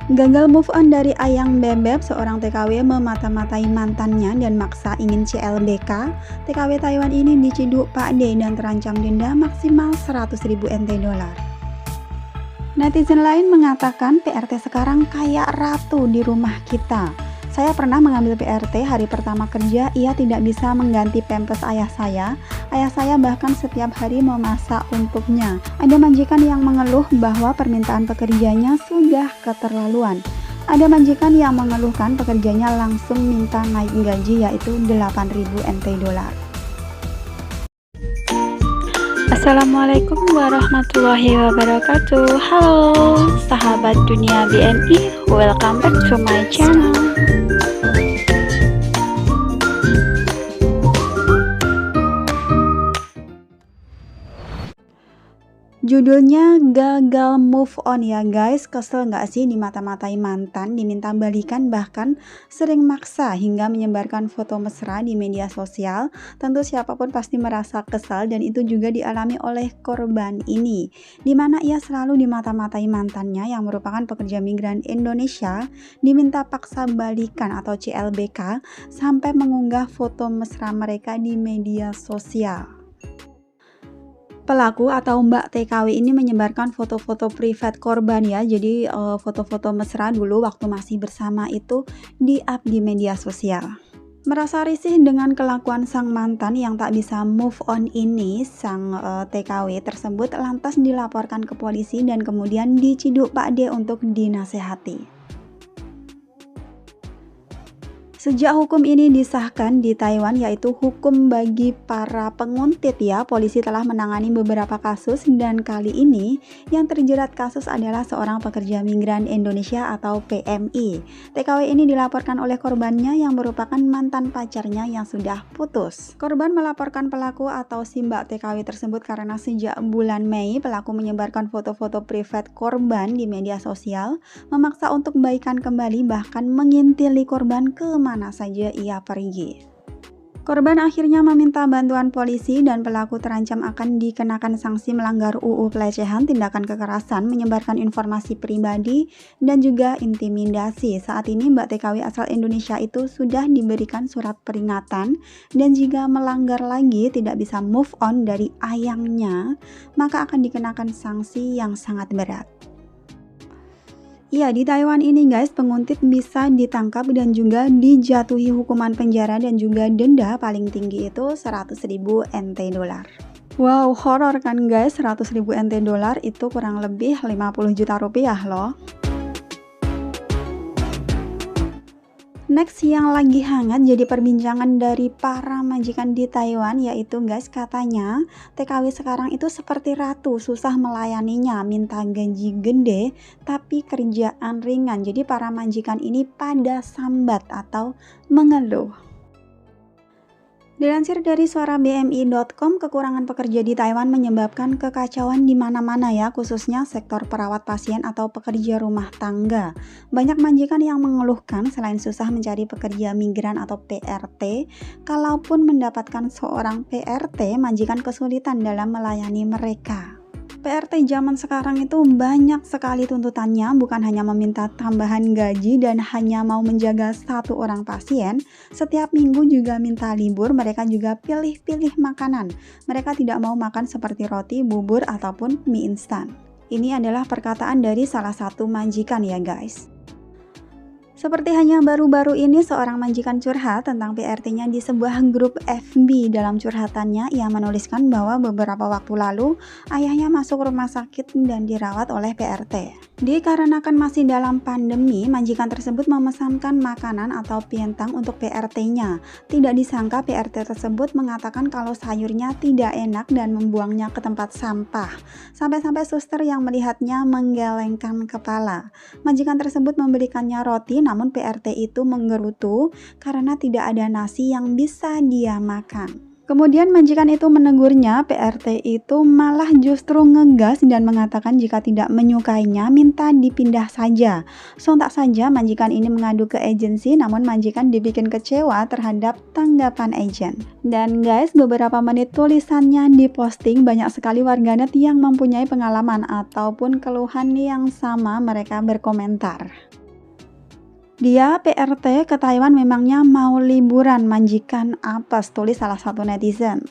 Gagal move on dari Ayang Bebeb, seorang TKW memata-matai mantannya dan maksa ingin CLBK. TKW Taiwan ini diciduk Pak D dan terancam denda maksimal 100.000 NT dolar. Netizen lain mengatakan PRT sekarang kayak ratu di rumah kita. Saya pernah mengambil PRT hari pertama kerja, ia tidak bisa mengganti pampers ayah saya. Ayah saya bahkan setiap hari memasak untuknya. Ada majikan yang mengeluh bahwa permintaan pekerjanya sudah keterlaluan. Ada majikan yang mengeluhkan pekerjanya langsung minta naik gaji, yaitu 8.000 NT dolar. Assalamualaikum warahmatullahi wabarakatuh. Halo sahabat dunia BNI, welcome back to my channel. Judulnya gagal move on ya guys. Kesel nggak sih dimata-matai mantan, diminta balikan, bahkan sering maksa hingga menyebarkan foto mesra di media sosial. Tentu siapapun pasti merasa kesal, dan itu juga dialami oleh korban ini, dimana ia selalu dimata-matai mantannya yang merupakan pekerja migran Indonesia, diminta paksa balikan atau CLBK, sampai mengunggah foto mesra mereka di media sosial. Pelaku atau Mbak TKW ini menyebarkan foto-foto privat korban ya. Jadi foto-foto mesra dulu waktu masih bersama itu di-up di media sosial. Merasa risih dengan kelakuan sang mantan yang tak bisa move on ini, sang TKW tersebut lantas dilaporkan ke polisi dan kemudian diciduk Pak D untuk dinasehati. Sejak hukum ini disahkan di Taiwan, yaitu hukum bagi para penguntit ya, polisi telah menangani beberapa kasus, dan kali ini yang terjerat kasus adalah seorang pekerja migran Indonesia atau PMI. TKW ini dilaporkan oleh korbannya yang merupakan mantan pacarnya yang sudah putus. Korban melaporkan pelaku atau si Mbak TKW tersebut karena sejak bulan Mei pelaku menyebarkan foto-foto privat korban di media sosial, memaksa untuk baikan kembali, bahkan mengintili korban ke mana saja ia pergi. Korban akhirnya meminta bantuan polisi dan pelaku terancam akan dikenakan sanksi melanggar UU pelecehan, tindakan kekerasan, menyebarkan informasi pribadi, dan juga intimidasi. Saat ini Mbak TKW asal Indonesia itu sudah diberikan surat peringatan, dan jika melanggar lagi tidak bisa move on dari ayangnya, maka akan dikenakan sanksi yang sangat berat. Iya, di Taiwan ini guys, penguntit bisa ditangkap dan juga dijatuhi hukuman penjara dan juga denda paling tinggi itu 100.000 NT dolar. Wow, horor kan guys, 100.000 NT dolar itu kurang lebih 50 juta rupiah loh. Next yang lagi hangat jadi perbincangan dari para majikan di Taiwan, yaitu guys, katanya TKW sekarang itu seperti ratu, susah melayaninya, minta gaji gede tapi kerjaan ringan. Jadi para majikan ini pada sambat atau mengeluh. Dilansir dari suara BMI.com, kekurangan pekerja di Taiwan menyebabkan kekacauan di mana-mana ya, khususnya sektor perawat pasien atau pekerja rumah tangga. Banyak majikan yang mengeluhkan selain susah mencari pekerja migran atau PRT, kalaupun mendapatkan seorang PRT, majikan kesulitan dalam melayani mereka. PRT zaman sekarang itu banyak sekali tuntutannya, bukan hanya meminta tambahan gaji dan hanya mau menjaga satu orang pasien. Setiap minggu juga minta libur, mereka juga pilih-pilih makanan. Mereka tidak mau makan seperti roti, bubur, ataupun mie instan. Ini adalah perkataan dari salah satu majikan ya guys. Seperti hanya baru-baru ini seorang majikan curhat tentang PRT-nya di sebuah grup FB. Dalam curhatannya, ia menuliskan bahwa beberapa waktu lalu ayahnya masuk rumah sakit dan dirawat oleh PRT. Dikarenakan masih dalam pandemi, majikan tersebut memesankan makanan atau pientang untuk PRT-nya. Tidak disangka PRT tersebut mengatakan kalau sayurnya tidak enak dan membuangnya ke tempat sampah. Sampai-sampai suster yang melihatnya menggelengkan kepala. Majikan tersebut memberikannya roti, namun PRT itu menggerutu karena tidak ada nasi yang bisa dia makan. Kemudian majikan itu menegurnya, PRT itu malah justru ngegas dan mengatakan jika tidak menyukainya minta dipindah saja. Sontak saja majikan ini mengadu ke agensi, namun majikan dibikin kecewa terhadap tanggapan agen. Dan guys, beberapa menit tulisannya diposting, banyak sekali warganet yang mempunyai pengalaman ataupun keluhan yang sama, mereka berkomentar. Dia PRT ke Taiwan memangnya mau liburan, majikan apes, tulis salah satu netizen.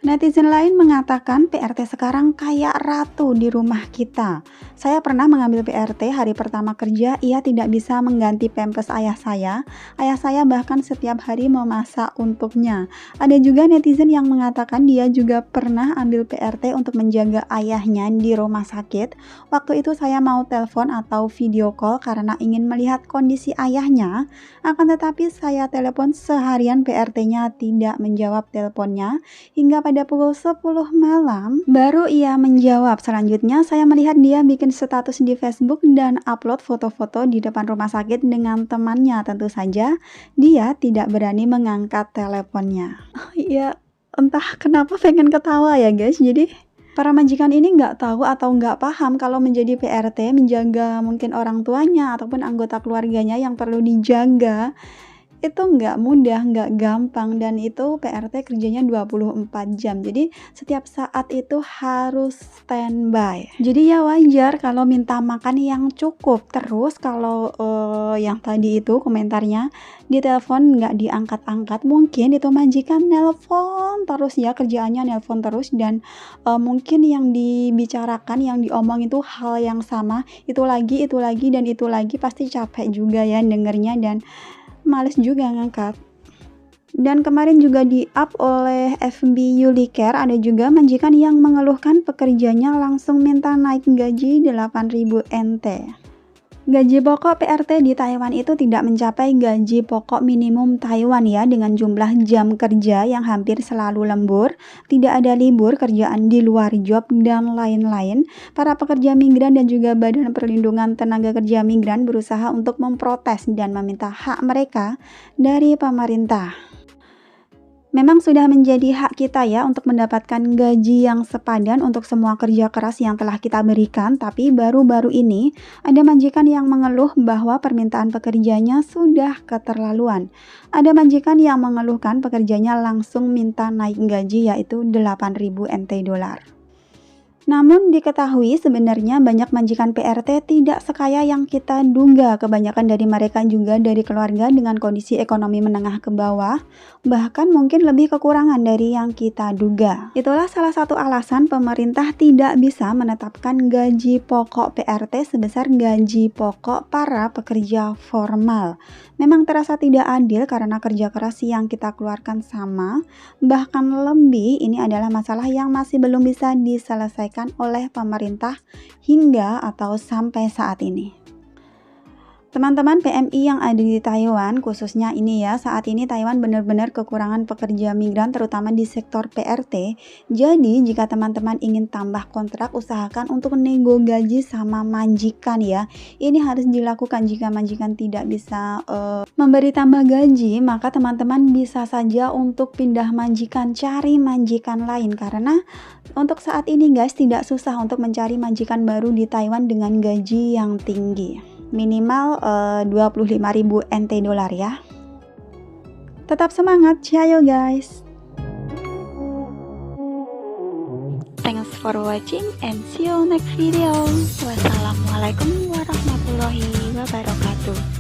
Netizen lain mengatakan PRT sekarang kayak ratu di rumah kita. Saya pernah mengambil PRT hari pertama kerja, ia tidak bisa mengganti pampers ayah saya. Ayah saya bahkan setiap hari memasak untuknya. Ada juga netizen yang mengatakan dia juga pernah ambil PRT untuk menjaga ayahnya di rumah sakit. Waktu itu saya mau telepon atau video call karena ingin melihat kondisi ayahnya. Akan tetapi saya telepon seharian, PRT-nya tidak menjawab teleponnya. Hingga pada pukul 10 malam baru ia menjawab. Selanjutnya saya melihat dia bikin status di Facebook dan upload foto-foto di depan rumah sakit dengan temannya. Tentu saja dia tidak berani mengangkat teleponnya. Ya entah kenapa pengen ketawa ya guys. Jadi para majikan ini nggak tahu atau nggak paham kalau menjadi PRT, menjaga mungkin orang tuanya ataupun anggota keluarganya yang perlu dijaga, itu nggak mudah, nggak gampang, dan itu PRT kerjanya 24 jam. Jadi setiap saat itu harus standby. Jadi ya wajar kalau minta makan yang cukup. Terus kalau yang tadi itu komentarnya di telepon nggak diangkat-angkat, mungkin itu majikan nelpon terus ya, kerjaannya nelpon terus, dan mungkin yang dibicarakan, yang diomong itu hal yang sama, itu lagi dan itu lagi, pasti capek juga ya dengernya dan males juga ngangkat. Dan kemarin juga di-up oleh FB Yulicare, ada juga majikan yang mengeluhkan pekerjanya langsung minta naik gaji 8.000 NT. Gaji pokok PRT di Taiwan itu tidak mencapai gaji pokok minimum Taiwan ya, dengan jumlah jam kerja yang hampir selalu lembur, tidak ada libur, kerjaan di luar job, dan lain-lain. Para pekerja migran dan juga Badan Perlindungan Tenaga Kerja Migran berusaha untuk memprotes dan meminta hak mereka dari pemerintah. Memang sudah menjadi hak kita ya untuk mendapatkan gaji yang sepadan untuk semua kerja keras yang telah kita berikan, tapi baru-baru ini ada majikan yang mengeluh bahwa permintaan pekerjanya sudah keterlaluan. Ada majikan yang mengeluhkan pekerjanya langsung minta naik gaji, yaitu 8.000 NT dolar. Namun diketahui sebenarnya banyak majikan PRT tidak sekaya yang kita duga. Kebanyakan dari mereka juga dari keluarga dengan kondisi ekonomi menengah ke bawah, bahkan mungkin lebih kekurangan dari yang kita duga. Itulah salah satu alasan pemerintah tidak bisa menetapkan gaji pokok PRT sebesar gaji pokok para pekerja formal. Memang terasa tidak adil karena kerja keras yang kita keluarkan sama, bahkan lebih. Ini adalah masalah yang masih belum bisa diselesaikan oleh pemerintah hingga atau sampai saat ini. Teman-teman PMI yang ada di Taiwan, khususnya ini ya, saat ini Taiwan benar-benar kekurangan pekerja migran terutama di sektor PRT. Jadi jika teman-teman ingin tambah kontrak, usahakan untuk nego gaji sama majikan ya. Ini harus dilakukan. Jika majikan tidak bisa memberi tambah gaji, maka teman-teman bisa saja untuk pindah majikan, cari majikan lain, karena untuk saat ini guys tidak susah untuk mencari majikan baru di Taiwan dengan gaji yang tinggi. Minimal 25.000 NT dolar ya. Tetap semangat, ciao guys. Thanks for watching and see you next video. Wassalamualaikum warahmatullahi wabarakatuh.